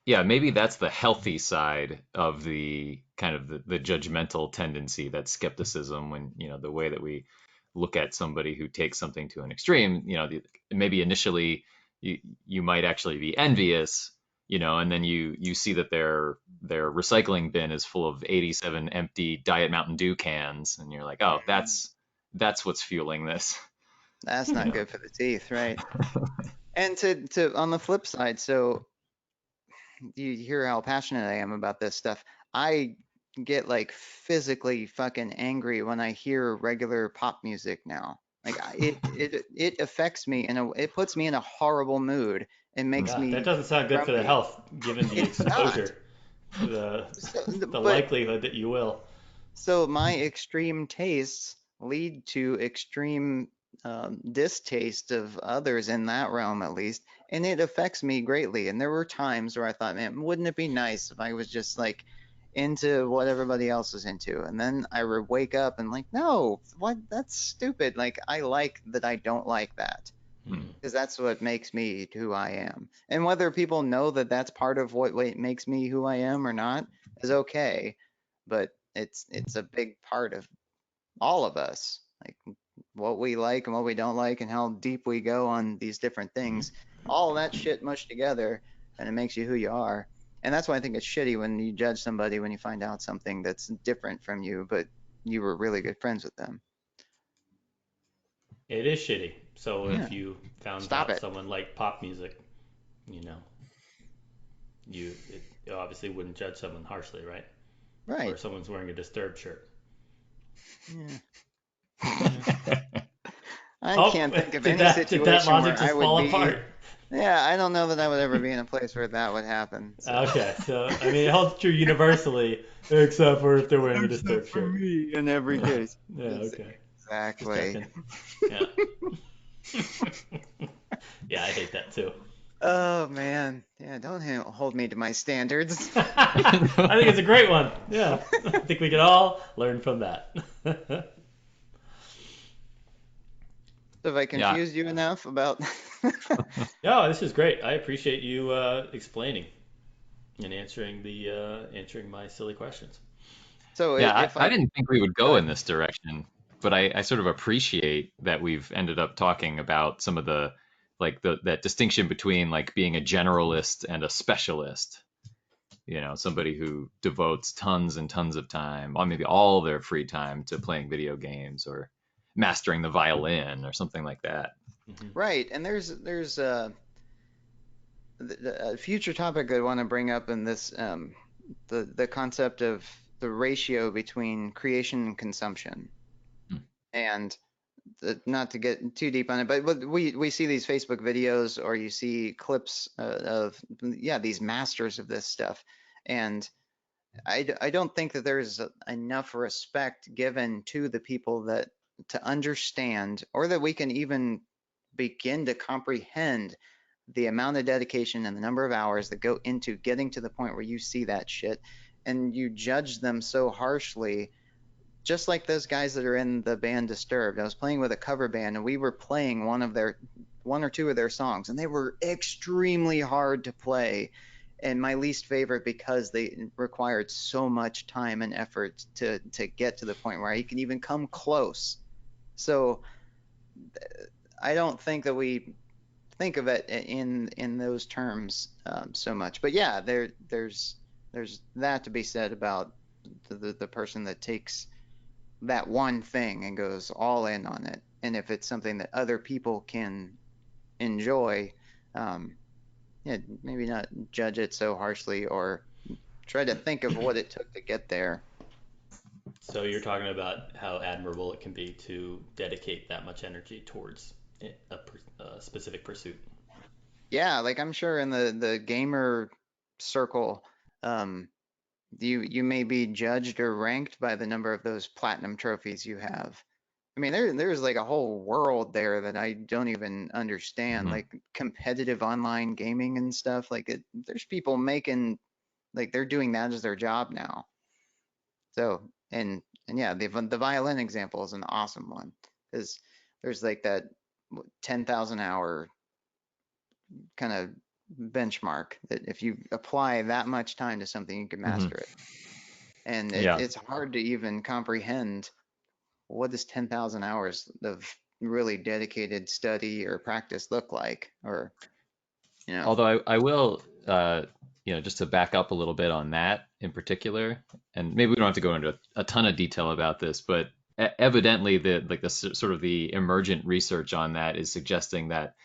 yeah, maybe that's the healthy side of the kind of the judgmental tendency, that skepticism when, the way that we look at somebody who takes something to an extreme, maybe initially you might actually be envious, and then you see that their recycling bin is full of 87 empty Diet Mountain Dew cans, and you're like, "Oh, that's what's fueling this." that's You not know. good for the teeth, right? And to on the flip side, so you hear how passionate I am about this stuff. I get like physically fucking angry when I hear regular pop music now. Like it affects me and it puts me in a horrible mood and makes Yeah, that me doesn't sound good for the grumpy. health, given the It's not. exposure, the So, the but likelihood that you will. so my extreme tastes lead to extreme distaste of others in that realm, at least, and it affects me greatly. And there were times where I thought, man, wouldn't it be nice if I was just like into what everybody else is into? And then I would wake up and like, no, what? That's stupid. Like I like that I don't like that Hmm. because that's what makes me who I am. And whether people know that that's part of what makes me who I am or not is okay, but it's a big part of all of us, like what we like and what we don't like and how deep we go on these different things. All that shit mushed together and it makes you who you are. And that's why I think it's shitty when you judge somebody when you find out something that's different from you, but you were really good friends with them. It is shitty. So Yeah. if you found Stop out it. someone liked pop music, you know, you obviously wouldn't judge someone harshly, right? Or Right. if someone's wearing a Disturbed shirt. Yeah. Yeah. I Oh, can't think of did any that situation logic where I just would fall be. apart? Yeah, I don't know that I would ever be in a place where that would happen. So. Okay, so I mean, it holds true universally, except for if they're wearing a Disturbed shirt. Me, in every Yeah, case. yeah, okay. Just Exactly. checking. Yeah. Yeah, I hate that too. Oh man. Yeah, don't hold me to my standards. I think it's a great one. Yeah, I think we can all learn from that. Have I Yeah. confused you enough about? No, this is great. I appreciate you explaining and answering my silly questions. So Yeah, if I I didn't think we would go go ahead. in this direction, but I sort of appreciate that we've ended up talking about some of the like that distinction between like being a generalist and a specialist. You know, somebody who devotes tons and tons of time, or maybe all their free time, to playing video games or mastering the violin or something like that. Hmm. Right, and there's a future topic I want to bring up in this the concept of the ratio between creation and consumption. Hmm. And not to get too deep on it, but we see these Facebook videos or you see clips of yeah these masters of this stuff, and I don't think that there's enough respect given to the people that to understand or that we can even begin to comprehend the amount of dedication and the number of hours that go into getting to the point where you see that shit and you judge them so harshly, just like those guys that are in the band Disturbed. I was playing with a cover band and we were playing one or two of their songs and they were extremely hard to play and my least favorite because they required so much time and effort to get to the point where I can even come close. So I don't think that we think of it in those terms so much. But yeah, there's that to be said about the person that takes that one thing and goes all in on it. And if it's something that other people can enjoy, yeah, maybe not judge it so harshly or try to think of what it took to get there. So you're talking about how admirable it can be to dedicate that much energy towards a specific pursuit. Yeah, like I'm sure in the gamer circle, um, you may be judged or ranked by the number of those platinum trophies you have. I mean, there's like a whole world there that I don't even understand, Hmm. like competitive online gaming and stuff. Like there's people making like they're doing that as their job now. So and yeah, the violin example is an awesome one because there's like that 10,000 hour kind of benchmark that if you apply that much time to something, you can Hmm. master it. And Yeah. it's hard to even comprehend what does 10,000 hours of really dedicated study or practice look like, or you know. Although I will, just to back up a little bit on that in particular, and maybe we don't have to go into a ton of detail about this, but evidently sort of the emergent research on that is suggesting that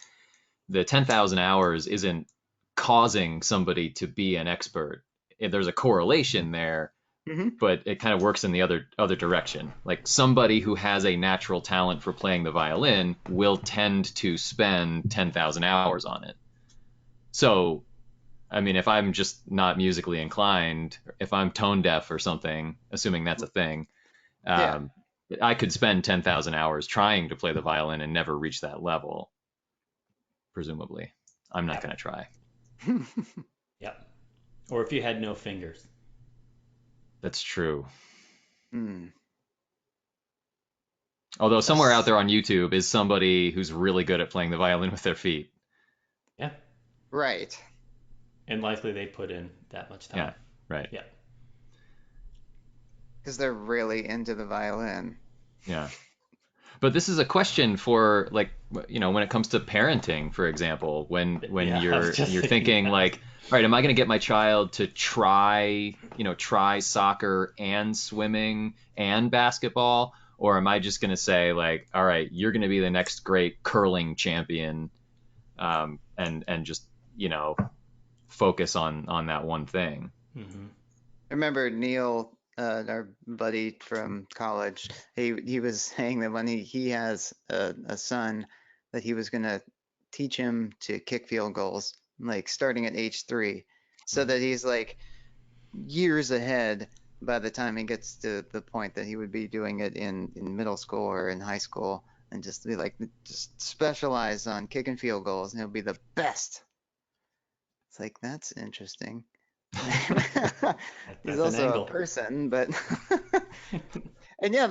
the 10,000 hours isn't causing somebody to be an expert. There's a correlation there, Hmm. but it kind of works in the other direction. Like somebody who has a natural talent for playing the violin will tend to spend 10,000 hours on it. So, I mean, if I'm just not musically inclined, if I'm tone deaf or something, assuming that's a thing, Yeah. um, I could spend 10,000 hours trying to play the violin and never reach that level, presumably. I'm not Yep. going to try. Yep. Or if you had no fingers. That's true. Hmm. Although somewhere out Yes. there on YouTube is somebody who's really good at playing the violin with their feet. Yeah. Right. And likely they put in that much Yeah, time. right. Yeah. Because they're really into the violin. Yeah. But this is a question for like when it comes to parenting, for example, when Yeah, I was just you're thinking thinking that. like, all right, am I going to get my child to try soccer and swimming and basketball, or am I just going to say like, all right, you're going to be the next great curling champion, and just you know focus on that one thing. Hmm. I remember Neil, our buddy from college, he was saying that when he has a son, that he was gonna teach him to kick field goals, like starting at age 3, so that he's like years ahead by the time he gets to the point that he would be doing it in middle school or in high school, and just be like, just specialize on kicking field goals, and he'll be the best. It's like, that's interesting. He's That's an also a angle. person, but and yeah,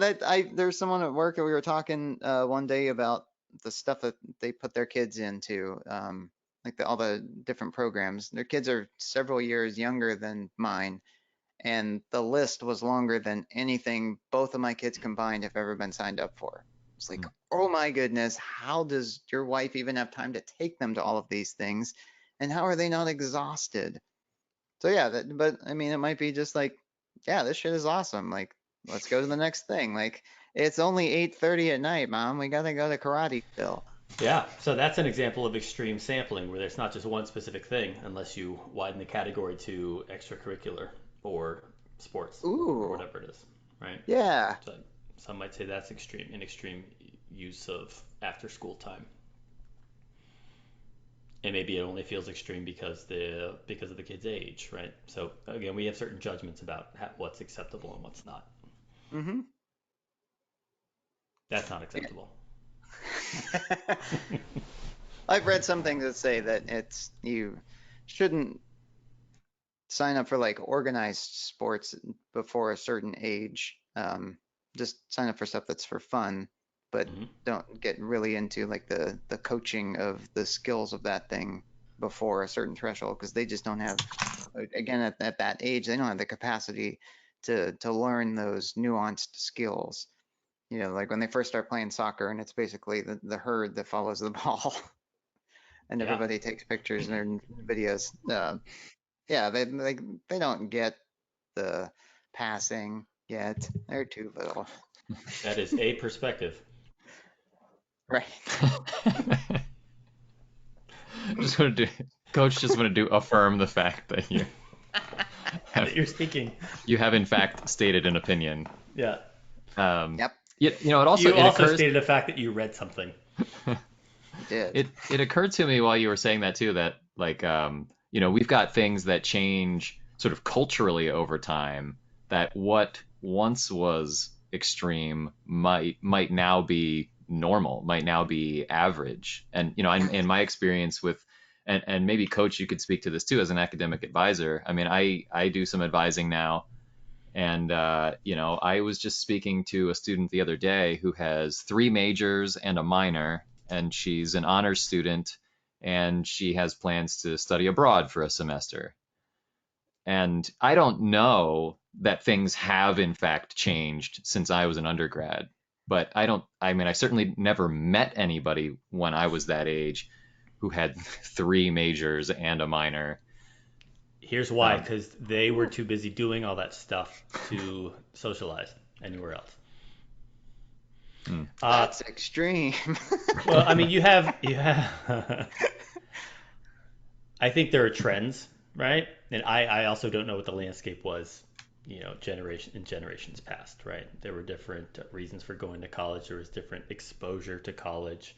there's someone at work, and we were talking one day about the stuff that they put their kids into, like all the different programs. Their kids are several years younger than mine, and the list was longer than anything both of my kids combined have ever been signed up for. It's like, oh my goodness, how does your wife even have time to take them to all of these things? And how are they not exhausted? So yeah, but I mean, it might be just like, yeah, this shit is awesome. Like, let's go to the next thing. Like, it's only 8:30 at night, Mom. We gotta go to karate still. Yeah, so that's an example of extreme sampling where there's not just one specific thing unless you widen the category to extracurricular or sports or Ooh, whatever it is, right? yeah. So some might say that's an extreme use of after school time. And maybe it only feels extreme because of the kid's age, right? So again, we have certain judgments about what's acceptable and what's not. Mm-hmm. That's not acceptable. I've read something that say that you shouldn't sign up for like organized sports before a certain age. Just sign up for stuff that's for fun, but Hmm. don't get really into like the coaching of the skills of that thing before a certain threshold, because they just don't have, again, at that age, they don't have the capacity to learn those nuanced skills. Like when they first start playing soccer, and it's basically the herd that follows the ball, and Yeah. everybody takes pictures and videos. Yeah, they don't get the passing yet. They're too little. That is a perspective. Right. Just want to do, Coach. Just want to affirm the fact that have That you're speaking. you have in fact stated an opinion. Yeah. Um, Yep, it also You it also occurs stated the fact that you read something. I did. it occurred to me while you were saying that too that like we've got things that change sort of culturally over time, that what once was extreme might now be normal, might now be average. And in my experience with and maybe Coach, you could speak to this too as an academic advisor. I mean, I do some advising now, and I was just speaking to a student the other day who has 3 majors and a minor, and she's an honors student, and she has plans to study abroad for a semester. And I don't know that things have in fact changed since I was an undergrad, but I mean, I certainly never met anybody when I was that age who had 3 majors and a minor. Here's why, Um, because they were too busy doing all that stuff to socialize anywhere else. hmm. Uh, That's extreme. well, I mean, you have. I think there are trends, right? And I also don't know what the landscape was, generations past, right? There were different reasons for going to college. There was different exposure to college.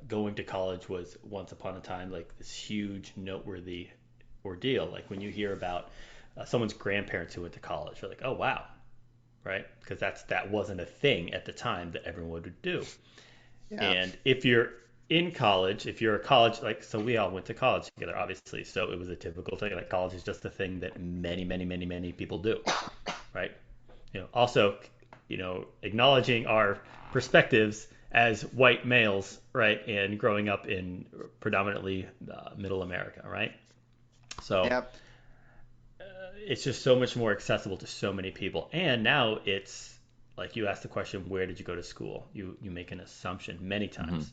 Going to college was once upon a time like this huge, noteworthy ordeal. Like when you hear about someone's grandparents who went to college, you're like, oh wow, right? Because that wasn't a thing at the time that everyone would do. Yeah. And if you're in college, if you're a college, like, so we all went to college together, obviously. So it was a typical thing. Like, college is just a thing that many, many, many, many people do, right? Also, acknowledging our perspectives as white males, right? And growing up in predominantly middle America, right? So Yep. it's just so much more accessible to so many people. And now it's like you asked the question, where did you go to school? You make an assumption many times.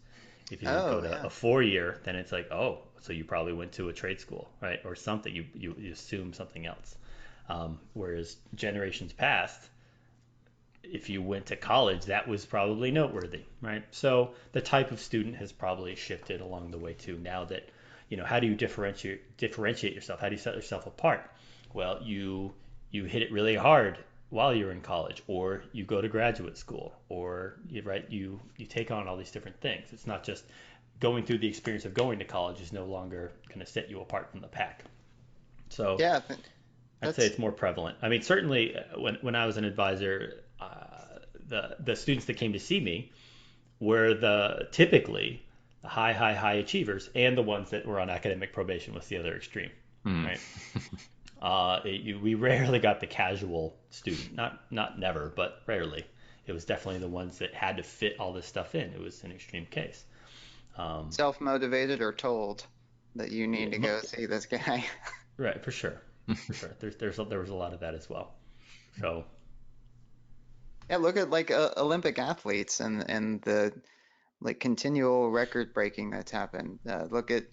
If you Oh, go to yeah. a 4 year, then it's like, oh, so you probably went to a trade school, right, or something. You assume something else. Whereas generations past, if you went to college, that was probably noteworthy, right? So the type of student has probably shifted along the way too. Now that, how do you differentiate yourself? How do you set yourself apart? Well, you hit it really hard while you're in college, or you go to graduate school, or you take on all these different things. It's not just going through the experience of going to college is no longer going to set you apart from the pack. So Yeah, I'd say that's it's more prevalent. I mean, certainly when I was an advisor, the students that came to see me were the typically the high achievers, and the ones that were on academic probation was the other extreme, Hmm. right? We rarely got the casual student, not never, but rarely. It was definitely the ones that had to fit all this stuff in. It was an extreme case. Um, self-motivated or told that you need to yeah, go see this guy. right, for sure, for sure. There was a lot of that as well. So Yeah, look at like Olympic athletes and the like continual record breaking that's happened. Look at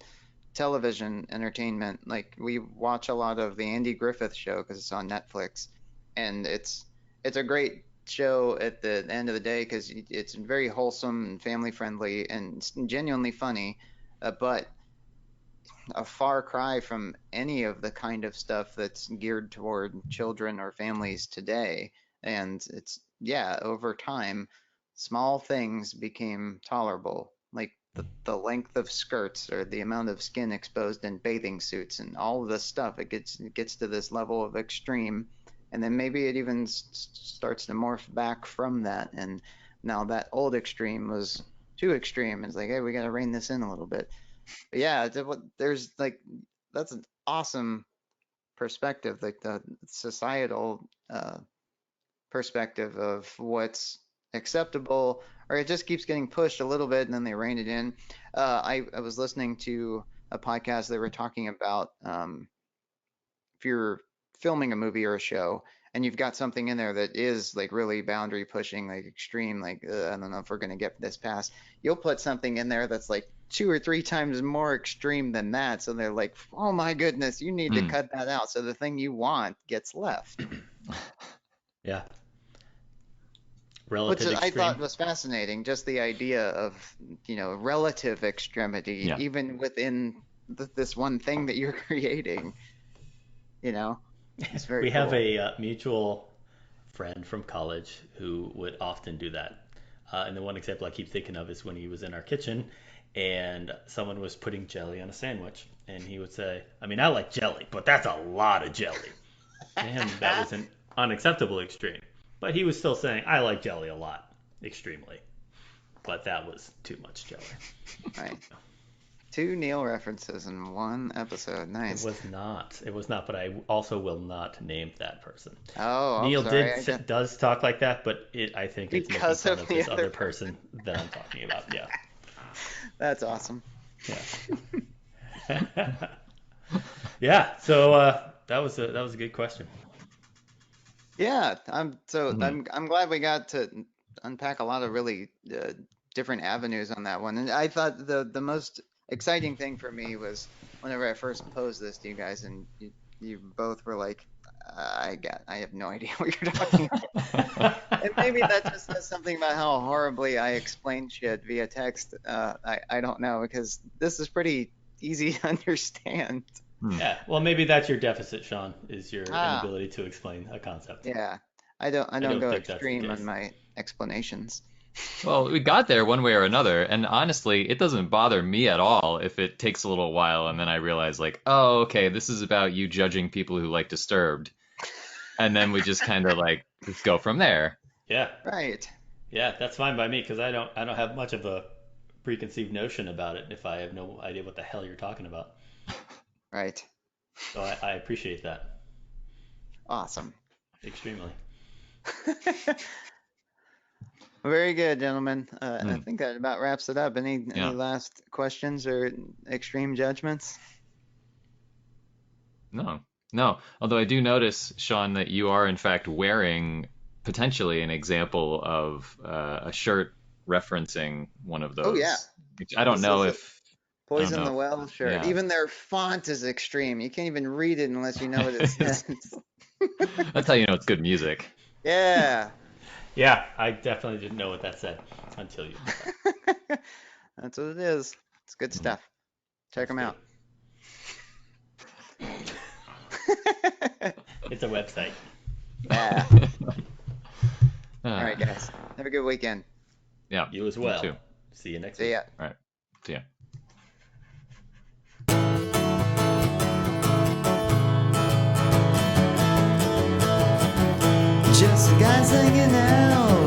television entertainment. Like we watch a lot of the Andy Griffith Show because it's on Netflix, and it's a great show at the end of the day because it's very wholesome and family friendly and genuinely funny. But a far cry from any of the kind of stuff that's geared toward children or families today. And it's, yeah, over time, small things became tolerable, like the length of skirts or the amount of skin exposed in bathing suits and all of this stuff. It gets to this level of extreme, and then maybe it even starts to morph back from that. And now that old extreme was too extreme. It's like, hey, we got to rein this in a little bit. But yeah, there's like that's an awesome perspective, like the societal perspective of what's acceptable, or it just keeps getting pushed a little bit and then they rein it in. I was listening to a podcast. They were talking about if you're filming a movie or a show and you've got something in there that is like really boundary pushing, like extreme, like I don't know if we're going to get this past, you'll put something in there that's like 2 or 3 times more extreme than that. So they're like, oh my goodness, you need to Hmm. cut that out. So the thing you want gets left, yeah, which relative I thought extreme. was fascinating. Just the idea of, relative extremity, Yeah. even within this one thing that you're creating, you know, it's very We have cool. a mutual friend from college who would often do that. And the one example I keep thinking of is when he was in our kitchen and someone was putting jelly on a sandwich. And he would say, I mean, I like jelly, but that's a lot of jelly. To him, that was an unacceptable extreme. But he was still saying, I like jelly a lot, extremely. But that was too much jelly. Right. Two Neil references in one episode. It Nice. was not. It was not, but I also will not name that person. Oh, I'm Neil sorry. I got does talk like that, but I think it's making because fun of of the this other other person. person that I'm talking about. Yeah, That's awesome. yeah, yeah. So that was a good question. Yeah, I'm so Hmm. I'm glad we got to unpack a lot of really different avenues on that one. And I thought the most exciting thing for me was whenever I first posed this to you guys, and you both were like, I have no idea what you're talking about. And maybe that just says something about how horribly I explain shit via text. I don't know because this is pretty easy to understand. Hmm. Yeah, well, maybe that's your deficit, Sean, is your Ah, inability to explain a concept. yeah. I I don't don't go think that's the extreme on case. my explanations. Well, we got there one way or another, and honestly, it doesn't bother me at all if it takes a little while and then I realize, like, oh, okay, this is about you judging people who like Disturbed, and then we just kind of like just go from there. Yeah, Right. yeah, that's fine by me because I don't have much of a preconceived notion about it if I have no idea what the hell you're talking about. Right. So I appreciate that Awesome. extremely. Very good, gentlemen. I Hmm. think that about wraps it up. Any Yeah. last questions or extreme judgments? No. No. Although I do notice, Sean, that you are in fact wearing potentially an example of a shirt referencing one of those. Oh, yeah. I don't This know is a if Poison know. the Well shirt. Yeah. Even their font is extreme. You can't even read it unless you know what it says. that's how you know it's good music. Yeah. Yeah, I definitely didn't know what that said until you. That's what it is. It's good stuff. Check them out. It's a website. Yeah. Uh, All right, guys. Have a good weekend. Yeah. You as well. too. See you next See week. ya. All right. See ya. Just guys hanging out,